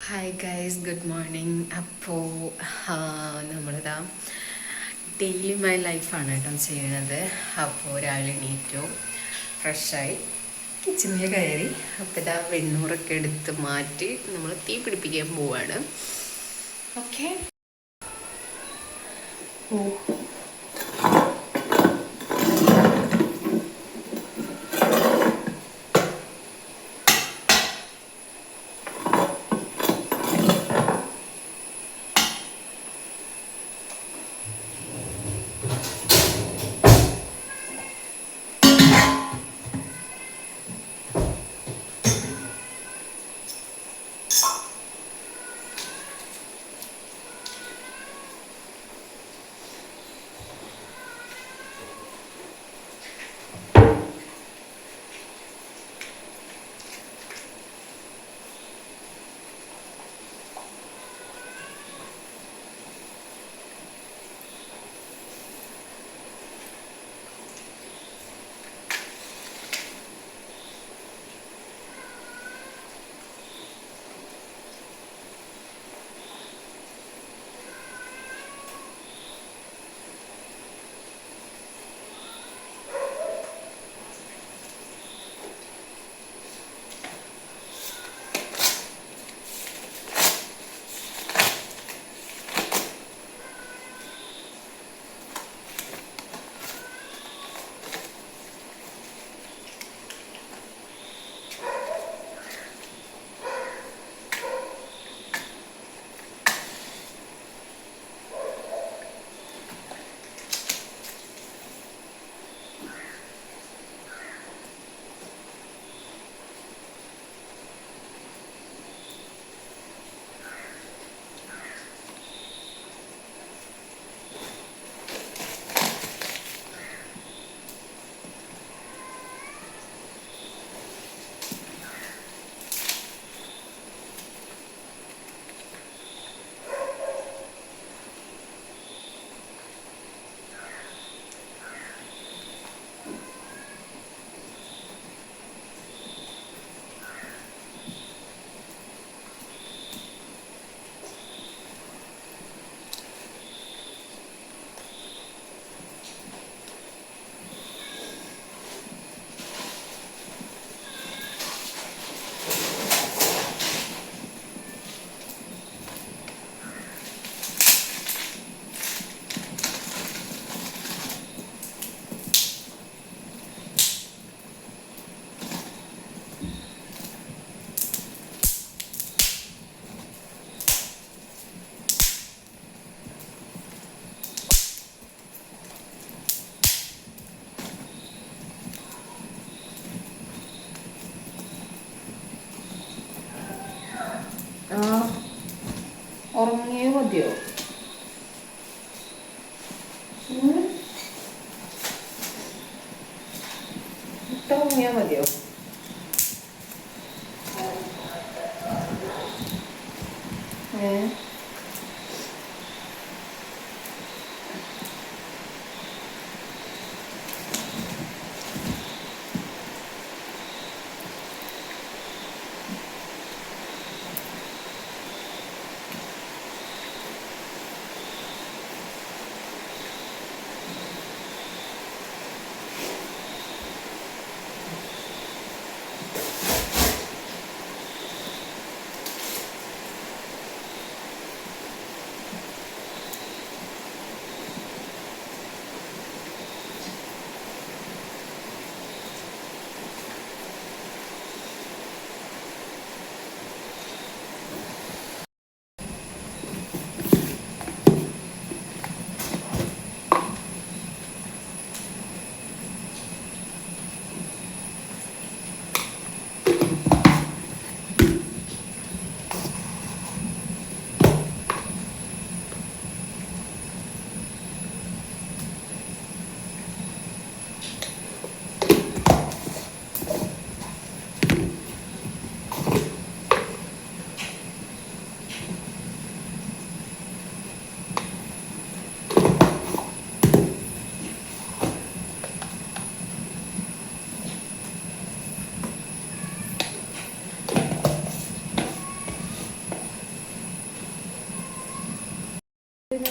Hi guys, good morning. അപ്പോൾ നമ്മളിതാ daily my ലൈഫാണ് കേട്ടോ ചെയ്യണത്. അപ്പോൾ രാവിലെ എണീറ്റു, ഫ്രഷായി കിച്ചണിൽ കയറി. അപ്പോൾ ഇതാ വെണ്ണൂറൊക്കെ എടുത്ത് മാറ്റി നമ്മൾ തീ പിടിപ്പിക്കാൻ പോവാണ്. ഓക്കെ. ഓ ഉറങ്ങിയേ മതിയോ? ഉറങ്ങിയാൽ മതിയോ?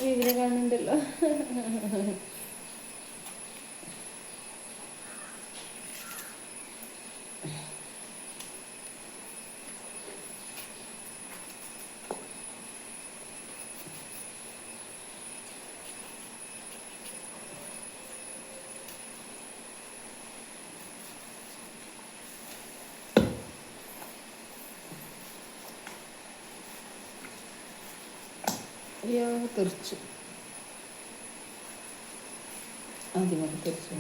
വീഡിയോ കാണുന്നുണ്ടല്ലോ. അയ്യോ തെറിച്ചു, ആദ്യം തെറിച്ചു.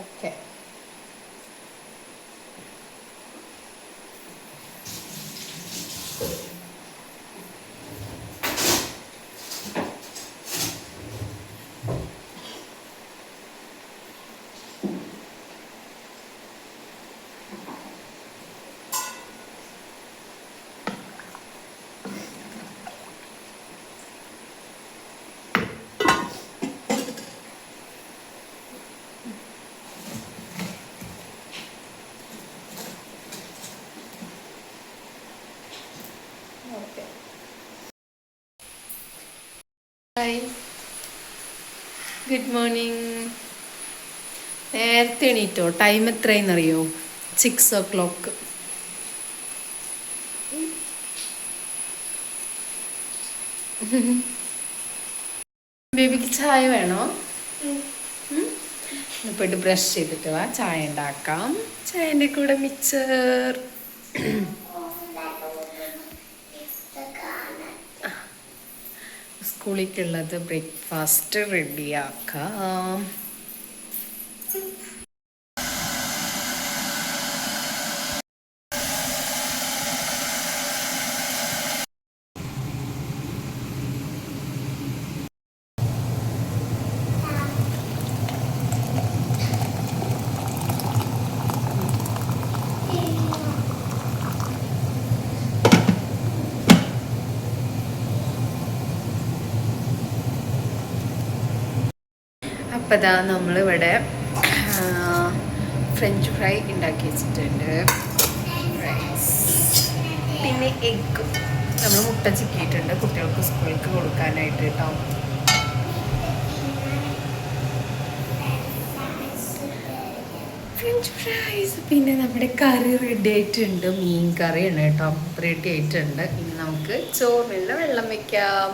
ഓക്കെ. Hi, good morning. നേരത്തെ എണീറ്റോ? ടൈം എത്രയെന്നറിയോ? 6 o'clock. ബേബിക്ക് ചായ വേണോ? പോയിട്ട് ബ്രഷ് ചെയ്തിട്ട് വാ, ചായ ഉണ്ടാക്കാം. ചായൻ്റെ കൂടെ മിച്ചർ. സ്കൂളിലേക്കുള്ളത് ബ്രേക്ക്ഫാസ്റ്റ് റെഡിയാക്കാം. അപ്പോൾ ഇതാ നമ്മളിവിടെ ഫ്രഞ്ച് ഫ്രൈ ഉണ്ടാക്കി വെച്ചിട്ടുണ്ട്. പിന്നെ എഗ്ഗ് നമ്മൾ മുട്ട ചിക്കിയിട്ടുണ്ട് കുട്ടികൾക്ക് സ്കൂളിലേക്ക് കൊടുക്കാനായിട്ട് കേട്ടോ. French fries. പിന്നെ നമ്മുടെ കറി റെഡി ആയിട്ടുണ്ട്. മീൻ കറിയാണ് കേട്ടോ, റെഡി ആയിട്ടുണ്ട്. ഇനി നമുക്ക് ചോറിനുള്ള വെള്ളം വെക്കാം.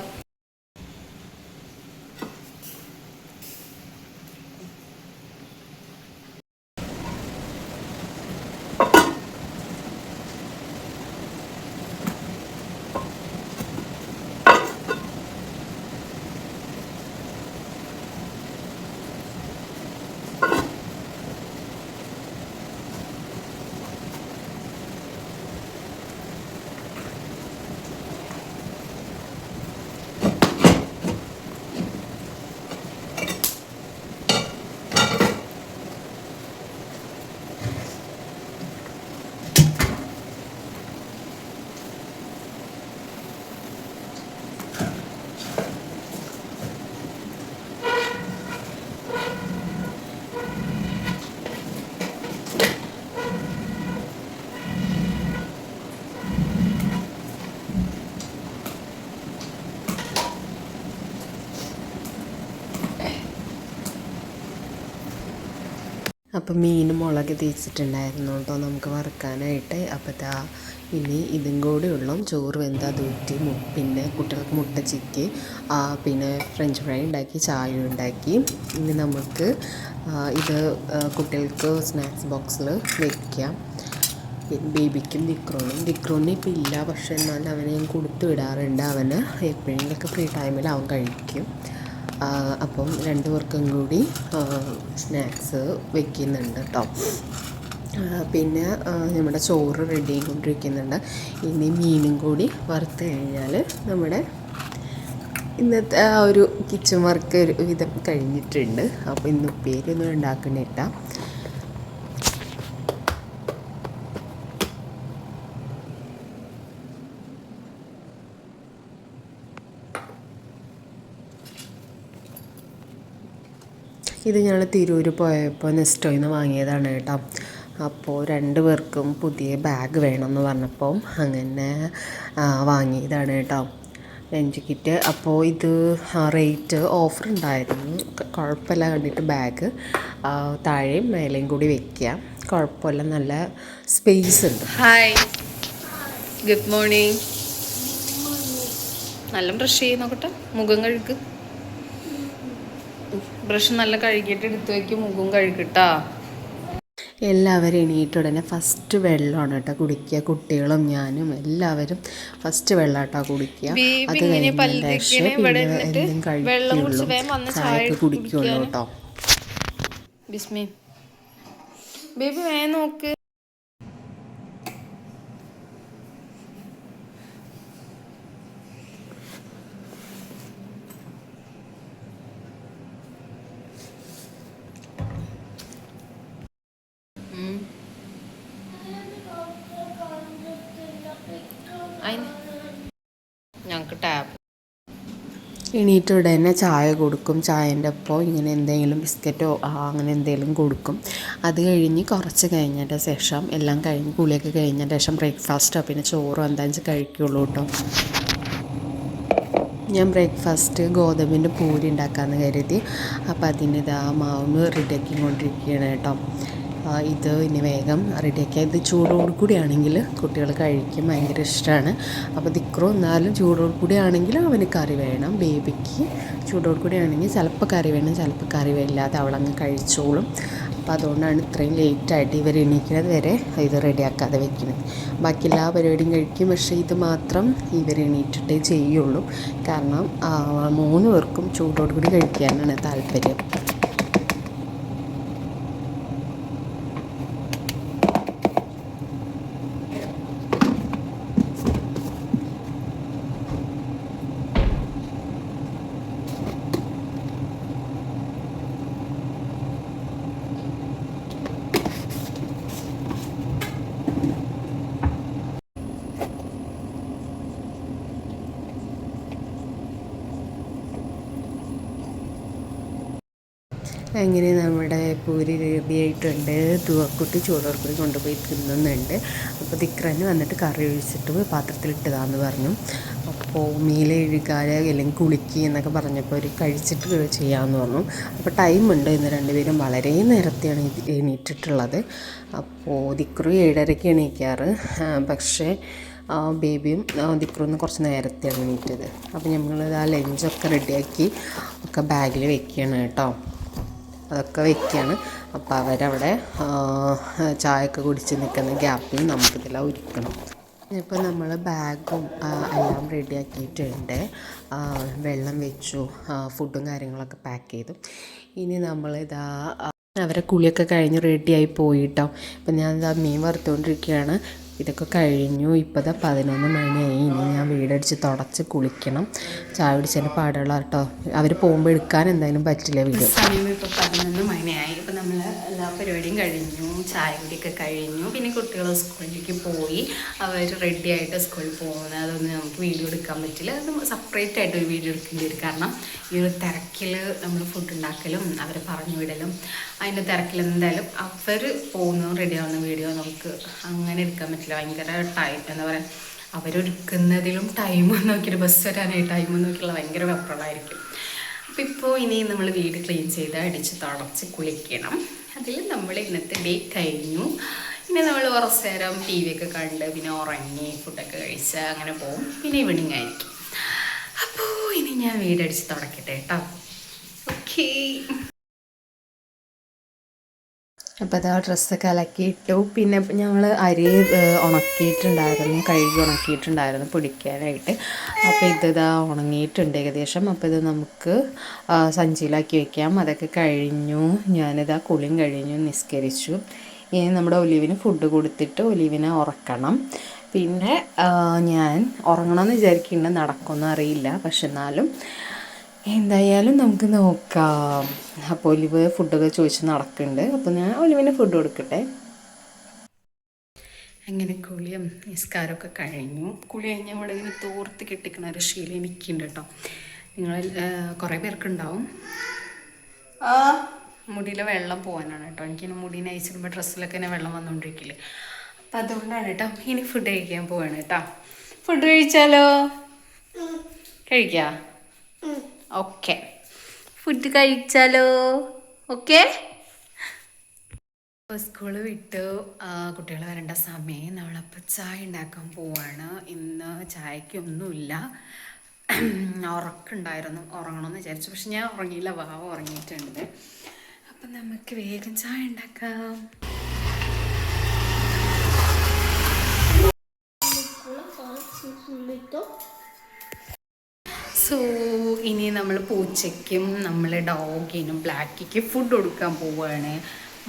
അപ്പം മീൻ മുളക് തേച്ചിട്ടുണ്ടായിരുന്നു കേട്ടോ നമുക്ക് വറുക്കാനായിട്ട്. അപ്പോൾ ഇതാ ഇനി ഇതും കൂടി ഉള്ളൂ. ചോറ് വെന്താ തൂറ്റി, പിന്നെ കുട്ടികൾക്ക് മുട്ട ചിക്കി, പിന്നെ ഫ്രഞ്ച് ഫ്രൈ ഉണ്ടാക്കി, ചായ ഉണ്ടാക്കി. ഇനി നമുക്ക് ഇത് കുട്ടികൾക്ക് സ്നാക്സ് ബോക്സിൽ വയ്ക്കാം. പിന്നെ ബേബിക്കും ദിക്രോണിന് ഇപ്പം ഇല്ല, പക്ഷെ എന്നാൽ അവനെ ഞാൻ കൊടുത്തു വിടാറുണ്ട്. അവന് എപ്പോഴെങ്കിലൊക്കെ ഫ്രീ ടൈമിൽ അവൻ കഴിക്കും. അപ്പം 2 പേർക്കും കൂടി സ്നാക്സ് വയ്ക്കുന്നുണ്ട് കേട്ടോ. പിന്നെ നമ്മുടെ ചോറ് റെഡി ആയിക്കൊണ്ടിരിക്കുന്നുണ്ട്. ഇനി മീനും കൂടി വറുത്ത് കഴിഞ്ഞാൽ നമ്മുടെ ഇന്നത്തെ ആ ഒരു കിച്ചൺ വർക്ക് ഒരു വിധം കഴിഞ്ഞിട്ടുണ്ട്. അപ്പോൾ ഇന്ന് ഉപ്പേരിയൊന്നും ഉണ്ടാക്കണില്ല. ഇത് ഞങ്ങൾ തിരൂർ പോയപ്പോൾ നെസ്റ്റോയിൽ നിന്ന് വാങ്ങിയതാണ് കേട്ടോ. അപ്പോൾ 2 പേർക്കും പുതിയ ബാഗ് വേണമെന്ന് പറഞ്ഞപ്പോൾ അങ്ങനെ വാങ്ങിയതാണ് കേട്ടോ ലഞ്ച് കിറ്റ്. അപ്പോൾ ഇത് റേറ്റ് ഓഫർ ഉണ്ടായിരുന്നു, കുഴപ്പമില്ല കണ്ടിട്ട്. ബാഗ് താഴെയും മേലെയും കൂടി വയ്ക്കുക, കുഴപ്പമില്ല, നല്ല സ്പേസ് ഉണ്ട്. Hi, good morning. നല്ല ബ്രഷ് ചെയ്ത് നോക്കട്ടെ, മുഖം കഴുകു. ബ്രഷ് നല്ല കഴുകിയിട്ട് എടുത്ത് വയ്ക്കും, മുഖം കഴുകിട്ടാ. എല്ലാവരും എണീറ്റ ഉടനെ ഫസ്റ്റ് വെള്ളമാണ് കേട്ടോ കുടിക്കുക. കുട്ടികളും ഞാനും എല്ലാവരും ഫസ്റ്റ് വെള്ളം കേട്ടോ കുടിക്കുക. അത് കഴിഞ്ഞതിന് ശേഷം പിന്നെ എന്തും കഴിക്കുള്ളൂ, ചായയൊക്കെ കുടിക്കുള്ളൂ കേട്ടോ. ബിസ്മി ബേബി നോക്ക്. ഞങ്ങൾക്ക് ടാപ്പ് എണീറ്റ ഉടനെ ചായ കൊടുക്കും. ചായൻ്റെ ഒപ്പം ഇങ്ങനെ എന്തെങ്കിലും ബിസ്ക്കറ്റോ അങ്ങനെ എന്തെങ്കിലും കൊടുക്കും. അത് കഴിഞ്ഞ് കുറച്ച് കഴിഞ്ഞതിൻ്റെ ശേഷം എല്ലാം കഴിഞ്ഞ് കുളിയൊക്കെ കഴിഞ്ഞതിൻ്റെ ശേഷം ബ്രേക്ക്ഫാസ്റ്റോ പിന്നെ ചോറോ എന്താണെന്ന് വെച്ചാൽ കഴിക്കുള്ളൂ കേട്ടോ. ഞാൻ ബ്രേക്ക്ഫാസ്റ്റ് ഗോതമ്പിൻ്റെ പൂരി ഉണ്ടാക്കാമെന്ന് കരുതി. അപ്പോൾ അതിന് ഇതാ മാവ് റെഡിയാക്കി കൊണ്ടിരിക്കുകയാണ് കേട്ടോ. ഇത് ഇനി വേഗം റെഡിയാക്കിയ ഇത് ചൂടോട് കൂടിയാണെങ്കിൽ കുട്ടികൾ കഴിക്കും, ഭയങ്കര ഇഷ്ടമാണ്. അപ്പോൾ ദിക്റു എന്നാലും ചൂടോട് കൂടിയാണെങ്കിൽ അവന് കറി വേണം. ബേബിക്ക് ചൂടോട് കൂടിയാണെങ്കിൽ ചിലപ്പോൾ കറി വേണം, ചിലപ്പോൾ കറി ഇല്ലാതെ അവളങ്ങ് കഴിച്ചോളും. അപ്പോൾ അതുകൊണ്ടാണ് ഇത്രയും ലേറ്റായിട്ട് ഇവർ എണീക്കുന്നത് വരെ ഇത് റെഡിയാക്കാതെ വെക്കുന്നത്. ബാക്കി എല്ലാ പരിപാടിയും കഴിക്കും, പക്ഷേ ഇത് മാത്രം ഇവർ എണീറ്റിട്ടേ ചെയ്യുള്ളൂ. കാരണം 3 പേർക്കും ചൂടോട് കൂടി കഴിക്കാനാണ് താല്പര്യം. അങ്ങനെ നമ്മുടെ പൂരി റെഡിയായിട്ടുണ്ട്. തൂവക്കുട്ടി ചൂടോർക്കുടി കൊണ്ടുപോയി തിന്നുന്നുണ്ട്. അപ്പോൾ ദിക്റന് വന്നിട്ട് കറി ഒഴിച്ചിട്ട് പാത്രത്തിലിട്ടതാന്ന് പറഞ്ഞു. അപ്പോൾ മീലെ എഴുകാതെ അല്ലെങ്കിൽ കുളിക്കുക എന്നൊക്കെ പറഞ്ഞപ്പോൾ ഒരു കഴിച്ചിട്ട് ചെയ്യാമെന്ന് പറഞ്ഞു. അപ്പോൾ ടൈമുണ്ട്. ഇന്ന് 2 പേരും വളരെ നേരത്തെയാണ് എണീറ്റിട്ടുള്ളത്. അപ്പോൾ ദിക്റു 7:30ക്ക് എണീക്കാറ്, പക്ഷേ ബേബിയും ദിക്റുന്ന് കുറച്ച് നേരത്തെയാണ് എണീറ്റത്. അപ്പോൾ ഞങ്ങളിത് ലഞ്ചൊക്കെ റെഡിയാക്കി ഒക്കെ ബാഗിൽ വെക്കുകയാണ് കേട്ടോ. അതൊക്കെ വയ്ക്കുകയാണ്. അപ്പോൾ അവരവിടെ ചായയൊക്കെ കുടിച്ച് നിൽക്കുന്ന ഗ്യാപ്പിൽ നമുക്കിതെല്ലാം ഒരുക്കണം. ഇപ്പോൾ നമ്മൾ ബാഗും എല്ലാം റെഡിയാക്കിയിട്ടുണ്ട്. വെള്ളം വെച്ചു, ഫുഡും കാര്യങ്ങളൊക്കെ പാക്ക് ചെയ്തു. ഇനി നമ്മളിതാ അവരെ കുളിയൊക്കെ കഴിഞ്ഞ് റെഡിയായി പോയിട്ടോ. ഇപ്പം ഞാനിതാ മീൻ വറുത്തുകൊണ്ടിരിക്കുകയാണ്. ഇതൊക്കെ കഴിഞ്ഞു. ഇപ്പോൾ 11 മണിയായി. ഇനി ഞാൻ വീടടിച്ച് തുടച്ച് കുളിക്കണം. ചായ കുടിച്ചതിൻ്റെ പാടുള്ള കേട്ടോ. അവർ പോകുമ്പോൾ എടുക്കാൻ എന്തായാലും പറ്റില്ല വീഡിയോ. സമയം ഇപ്പോൾ 11 മണിയായി. ഇപ്പോൾ നമ്മൾ എല്ലാ പരിപാടിയും കഴിഞ്ഞു, ചായ കുടിയൊക്കെ കഴിഞ്ഞു. പിന്നെ കുട്ടികൾ സ്കൂളിലേക്ക് പോയി, അവർ റെഡി ആയിട്ട് സ്കൂളിൽ പോകുന്നത് അതൊന്നും നമുക്ക് വീഡിയോ എടുക്കാൻ പറ്റില്ല. അത് സെപ്പറേറ്റ് ആയിട്ട് ഒരു വീഡിയോ എടുക്കേണ്ടി വരും. കാരണം ഈ ഒരു തിരക്കിൽ നമ്മൾ ഫുഡ് ഉണ്ടാക്കലും അവരെ പറഞ്ഞു വിടലും അതിൻ്റെ തിരക്കിൽ എന്തായാലും അവർ പോകുന്നതും റെഡി ആവുന്ന വീഡിയോ നമുക്ക് അങ്ങനെ എടുക്കാൻ പറ്റില്ല. ഭയങ്കര ടൈം എന്താ പറയുക, അവരൊരുക്കുന്നതിലും ടൈമും നോക്കിയിട്ട് ബസ് വരാനായി ടൈമും നോക്കിയുള്ള ഭയങ്കര വെപ്രളായിരിക്കും. അപ്പോൾ ഇപ്പോൾ ഇനി നമ്മൾ വീട് ക്ലീൻ ചെയ്ത് അടിച്ച് തുടച്ച് കുളിക്കണം. അതിൽ നമ്മൾ ഇന്നത്തെ ഡേ കഴിഞ്ഞു. പിന്നെ നമ്മൾ കുറച്ച് നേരം TV ഒക്കെ കണ്ട് പിന്നെ ഉറങ്ങി ഫുഡൊക്കെ കഴിച്ച് അങ്ങനെ പോകും. പിന്നെ ഈവനിങ് ആയിരിക്കും. അപ്പോൾ ഇനി ഞാൻ വീടടിച്ച് തുടക്കട്ടെ കേട്ടോ. ഓക്കേ. അപ്പോൾ അതാ ഡ്രസ്സൊക്കെ അലക്കിയിട്ടു. പിന്നെ ഞങ്ങൾ അരി ഉണക്കിയിട്ടുണ്ടായിരുന്നു, കഴുകി ഉണക്കിയിട്ടുണ്ടായിരുന്നു പൊടിക്കാനായിട്ട്. അപ്പോൾ ഇതിതാ ഉണങ്ങിയിട്ടുണ്ട് ഏകദേശം. അപ്പോൾ ഇത് നമുക്ക് സഞ്ചിയിലാക്കി വയ്ക്കാം. അതൊക്കെ കഴിഞ്ഞു. ഞാനിതാ കുളിയും കഴിഞ്ഞു, നിസ്കരിച്ചു. ഇനി നമ്മുടെ ഒലിവിന് ഫുഡ് കൊടുത്തിട്ട് ഒലിവിനെ ഉറക്കണം. പിന്നെ ഞാൻ ഉറങ്ങണമെന്ന് വിചാരിക്കുന്നുണ്ട്, നടക്കുമെന്ന് അറിയില്ല. പക്ഷെ എന്നാലും എന്തായാലും നമുക്ക് നോക്കാം. അപ്പോൾ ഒലിവ് ഫുഡൊക്കെ ചോദിച്ച് നടക്കുന്നുണ്ട്. അപ്പോൾ ഞാൻ ഒലിവിന് ഫുഡ് കൊടുക്കട്ടെ. അങ്ങനെ കുളിയും നിസ്കാരമൊക്കെ കഴിഞ്ഞു. കുളി കഴിഞ്ഞ് അവിടെ ഇങ്ങനെ തോർത്ത് കെട്ടിക്കണ ഒരു ശീലം എനിക്കുണ്ട് കേട്ടോ. നിങ്ങൾ കുറേ പേർക്കുണ്ടാവും. മുടിയിലെ വെള്ളം പോകാനാണ് കേട്ടോ. എനിക്കിനി മുടി നയിച്ചിടുമ്പോൾ ഡ്രസ്സിലൊക്കെ തന്നെ വെള്ളം വന്നുകൊണ്ടിരിക്കില്ലേ. അപ്പം അതുകൊണ്ടാണ് കേട്ടോ. ഇനി ഫുഡ് കഴിക്കാൻ പോവാണ് കേട്ടോ. ഫുഡ് കഴിച്ചാലോ? കഴിക്കാം. ഓക്കെ, ഫുഡ് കഴിച്ചാലോ? ഓക്കെ. സ്കൂള് വിട്ട് കുട്ടികൾ വരേണ്ട സമയം. നമ്മളപ്പോൾ ചായ ഉണ്ടാക്കാൻ പോവാണ്. ഇന്ന് ചായക്കൊന്നുമില്ല. ഉറക്കമുണ്ടായിരുന്നു, ഉറങ്ങണമെന്ന് വിചാരിച്ചു. പക്ഷെ ഞാൻ ഉറങ്ങിയില്ല, വാവ ഉറങ്ങിയിട്ടുണ്ട്. അപ്പം നമുക്ക് വേഗം ചായ ഉണ്ടാക്കാം. സോ ഇനി നമ്മൾ പൂച്ചയ്ക്കും നമ്മളെ ഡോഗിനും ബ്ലാക്കിക്ക് ഫുഡ് കൊടുക്കാൻ പോവുകയാണ്.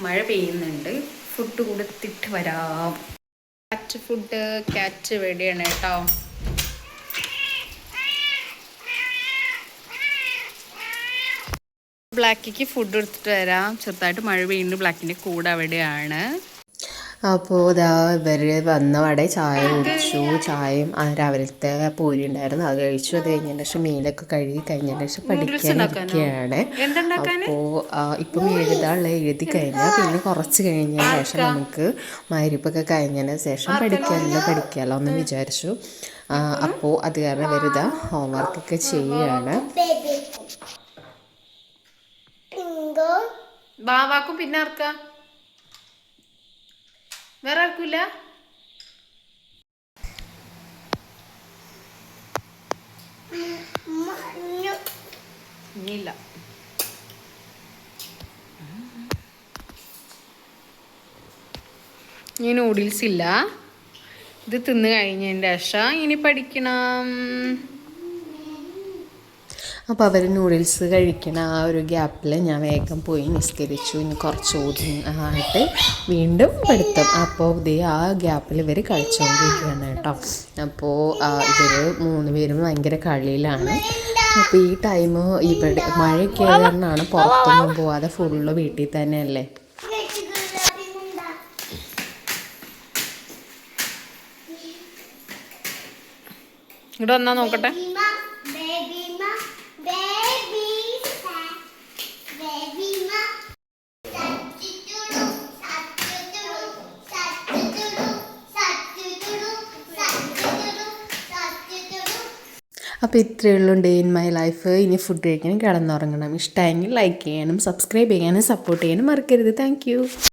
മഴ പെയ്യുന്നുണ്ട്, ഫുഡ് കൊടുത്തിട്ട് വരാം. ക്യാറ്റ് ഇവിടെയാണ് കേട്ടോ. ബ്ലാക്കിക്ക് ഫുഡ് കൊടുത്തിട്ട് വരാം. ചെറുതായിട്ട് മഴ പെയ്യുന്നുണ്ട്, ബ്ലാക്കിൻ്റെ കൂടെ അവിടെയാണ്. അപ്പോൾ ഇതാ ഇവർ വന്നവടെ ചായ കുടിച്ചു. ചായയും രാവിലത്തെ പൂരി ഉണ്ടായിരുന്നു, അത് കഴിച്ചു. അത് കഴിഞ്ഞതിന് ശേഷം മീനൊക്കെ കഴുകി കഴിഞ്ഞതിന് ശേഷം പഠിക്കാനിരിക്കുകയാണ്. അപ്പോൾ ഇപ്പം എഴുതി കഴിഞ്ഞാൽ പിന്നെ കുറച്ച് കഴിഞ്ഞതിന് ശേഷം നമുക്ക് മഗ്‌രിബൊക്കെ കഴിഞ്ഞതിന് ശേഷം പഠിക്കാമല്ലോ എന്ന് വിചാരിച്ചു. അപ്പോൾ അത് കാരണം ഇവരിതാ ഹോംവർക്കൊക്കെ ചെയ്യുകയാണ്. ബാവാക്കും പിന്നെ ആർക്കാ? വേറെ ആർക്കില്ല? ഇനിയില്ല. ഇനി നൂഡിൽസ് ഇല്ല. ഇത് തിന്ന് കഴിഞ്ഞതിൻ്റെ ശേഷം ഇനി പഠിക്കണം. അപ്പോൾ അവർ നൂഡിൽസ് കഴിക്കണ ആ ഒരു ഗ്യാപ്പിൽ ഞാൻ വേഗം പോയി നിസ്കരിച്ചു. ഇനി കുറച്ച് ആയിട്ട് വീണ്ടും പഠിത്തം. അപ്പോൾ ഇതേ ആ ഗ്യാപ്പിൽ ഇവർ കളിച്ചുകൊണ്ടിരിക്കുകയാണ് കേട്ടോ. അപ്പോൾ ഇവർ 3 പേരും ഭയങ്കര കളിയിലാണ്. അപ്പോൾ ഈ ടൈം ഇവിടെ മഴയൊക്കെ ആയതുകൊണ്ടാണ് പുറത്തൊന്നും പോവാതെ ഫുള്ള് വീട്ടിൽ തന്നെയല്ലേ. ഇവിടെ വന്നാ നോക്കട്ടെ. അപ്പോൾ ഇത്രയേ ഉള്ളൂ ഡേ ഇൻ മൈ ലൈഫ്. ഇനി ഫുഡ് കഴിക്കാനും കിടന്നുറങ്ങണം. ഇഷ്ടമായെങ്കിൽ ലൈക്ക് ചെയ്യാനും സബ്സ്ക്രൈബ് ചെയ്യാനും സപ്പോർട്ട് ചെയ്യാനും മറക്കരുത്. താങ്ക്